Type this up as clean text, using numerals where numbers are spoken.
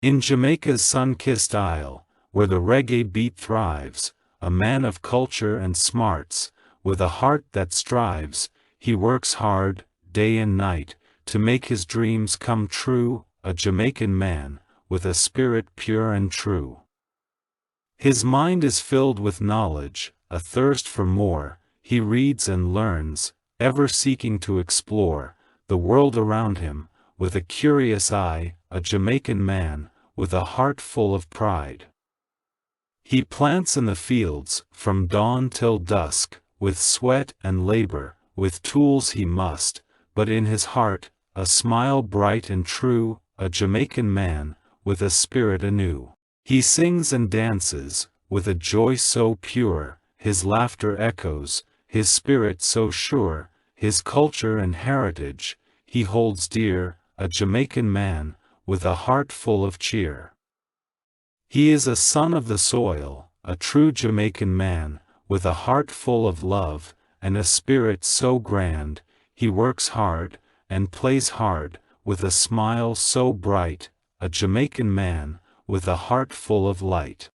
In Jamaica's sun-kissed isle, where the reggae beat thrives, a man of culture and smarts, with a heart that strives, he works hard, day and night, to make his dreams come true, a Jamaican man, with a spirit pure and true. His mind is filled with knowledge, a thirst for more, he reads and learns, ever seeking to explore the world around him, with a curious eye, a Jamaican man, with a heart full of pride. He plants in the fields, from dawn till dusk, with sweat and labor, with tools he must, but in his heart, a smile bright and true, a Jamaican man, with a spirit anew. He sings and dances, with a joy so pure, his laughter echoes, his spirit so sure, his culture and heritage, he holds dear, a Jamaican man, with a heart full of cheer. He is a son of the soil, a true Jamaican man, with a heart full of love, and a spirit so grand, he works hard, and plays hard, with a smile so bright, a Jamaican man, with a heart full of light.